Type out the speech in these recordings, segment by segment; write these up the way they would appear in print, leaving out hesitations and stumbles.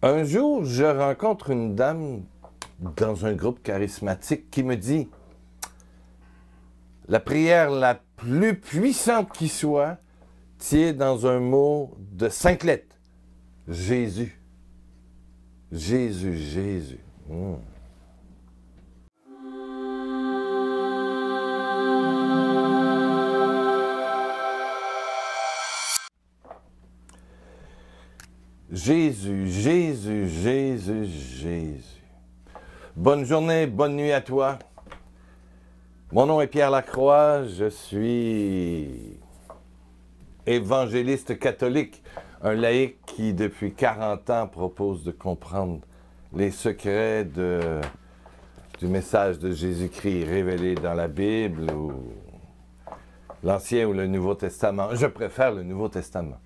Un jour, je rencontre une dame dans un groupe charismatique qui me dit « La prière la plus puissante qui soit tient dans un mot de 5 lettres. Jésus. Jésus, Jésus. » Jésus, Jésus, Jésus, Jésus. Bonne journée, bonne nuit à toi. Mon nom est Pierre Lacroix, je suis évangéliste catholique, un laïc qui depuis 40 ans propose de comprendre les secrets du message de Jésus-Christ révélé dans la Bible ou l'Ancien ou le Nouveau Testament. Je préfère le Nouveau Testament.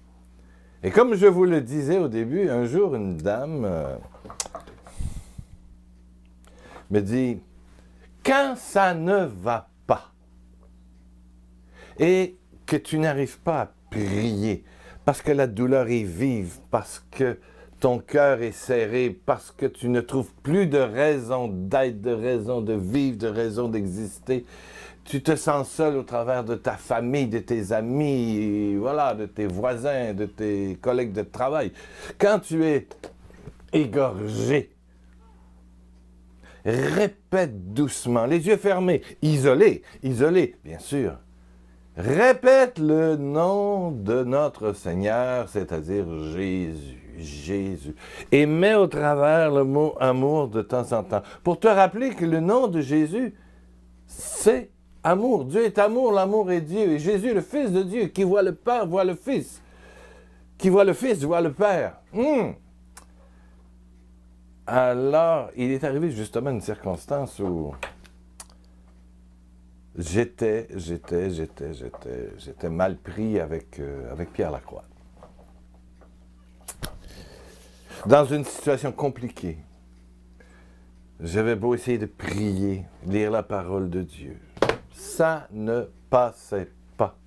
Et comme je vous le disais au début, un jour, une dame me dit « Quand ça ne va pas et que tu n'arrives pas à prier parce que la douleur est vive, parce que ton cœur est serré, parce que tu ne trouves plus de raison d'être, de raison de vivre, de raison d'exister, tu te sens seul au travers de ta famille, de tes amis, voilà, de tes voisins, de tes collègues de travail. Quand tu es égorgé, répète doucement, les yeux fermés, isolé, bien sûr. Répète le nom de notre Seigneur, c'est-à-dire Jésus, Jésus. Et mets au travers le mot amour de temps en temps, pour te rappeler que le nom de Jésus, c'est amour. Dieu est amour, l'amour est Dieu. Et Jésus, le Fils de Dieu, qui voit le Père, voit le Fils. Qui voit le Fils, voit le Père. Alors, il est arrivé justement une circonstance où j'étais mal pris avec Pierre Lacroix. Dans une situation compliquée. J'avais beau essayer de prier, lire la parole de Dieu. Ça ne passait pas.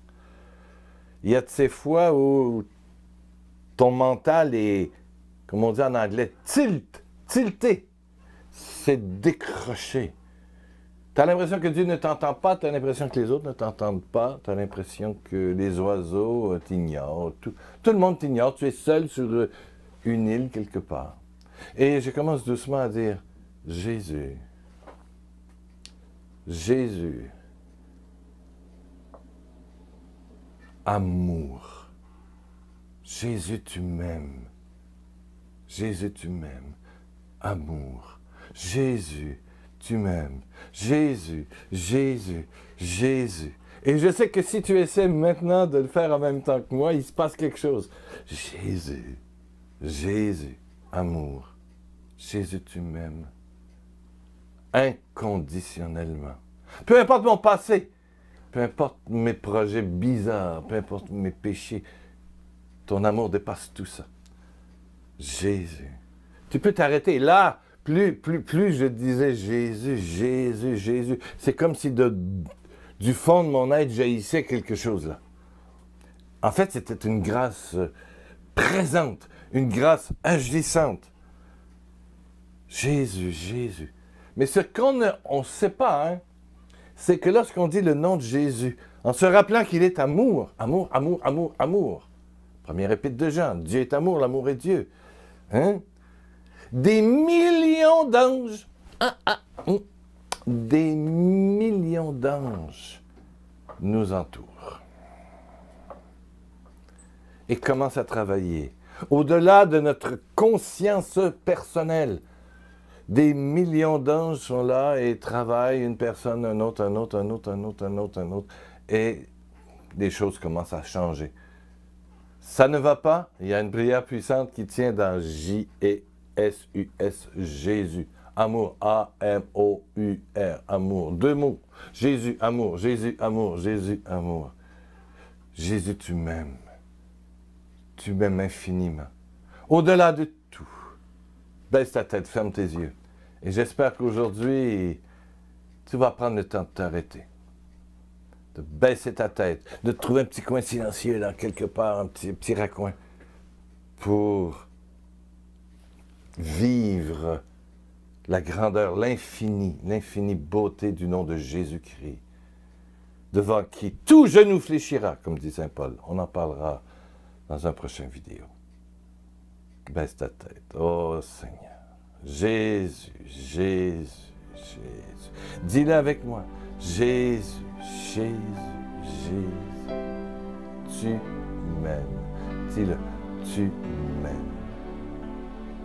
Il y a de ces fois où ton mental est, comme on dit en anglais, tilté. C'est décroché. Tu as l'impression que Dieu ne t'entend pas, tu as l'impression que les autres ne t'entendent pas, tu as l'impression que les oiseaux t'ignorent, tout le monde t'ignore, tu es seul sur une île quelque part. Et je commence doucement à dire, Jésus, Jésus, amour, Jésus tu m'aimes, Jésus tu m'aimes, amour, Jésus tu m'aimes, Jésus, Jésus, Jésus. Et je sais que si tu essaies maintenant de le faire en même temps que moi, il se passe quelque chose. Jésus, Jésus, amour, Jésus tu m'aimes. Inconditionnellement. Peu importe mon passé, peu importe mes projets bizarres, peu importe mes péchés, ton amour dépasse tout ça. Jésus. Tu peux t'arrêter. Là, plus je disais Jésus, Jésus, Jésus, c'est comme si du fond de mon être jaillissait quelque chose là. En fait, c'était une grâce présente, une grâce agissante. Jésus, Jésus. Mais ce qu'on ne sait pas, hein, c'est que lorsqu'on dit le nom de Jésus, en se rappelant qu'il est amour, amour, amour, amour, amour. Première épître de Jean, Dieu est amour, l'amour est Dieu. Hein? Des millions d'anges, des millions d'anges nous entourent. Et commencent à travailler. Au-delà de notre conscience personnelle, des millions d'anges sont là et travaillent une personne, un autre, un autre, un autre, un autre, un autre, un autre. Et des choses commencent à changer. Ça ne va pas? Il y a une prière puissante qui tient dans J-E-S-U-S, Jésus. Amour, A-M-O-U-R, amour. 2 mots. Jésus, amour, Jésus, amour, Jésus, amour. Jésus, tu m'aimes. Tu m'aimes infiniment. Au-delà de tout. Baisse ta tête, ferme tes yeux. Et j'espère qu'aujourd'hui, tu vas prendre le temps de t'arrêter. De baisser ta tête, de trouver un petit coin silencieux là, quelque part, un petit raccoin, pour vivre la grandeur, l'infinie beauté du nom de Jésus-Christ, devant qui tout genou fléchira, comme dit Saint Paul. On en parlera dans un prochain vidéo. Baisse ta tête. Oh Seigneur. Jésus, Jésus, Jésus. Dis-le avec moi. Jésus, Jésus, Jésus. Tu m'aimes. Dis-le. Tu m'aimes.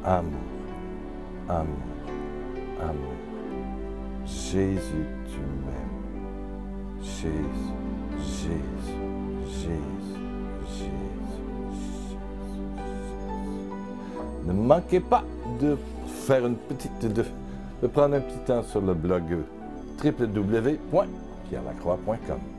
Amour, amour, amour. Jésus, tu m'aimes. Jésus, Jésus, Jésus, Jésus. Ne manquez pas de faire une petite, de prendre un petit temps sur le blog www.pierrelacroix.com.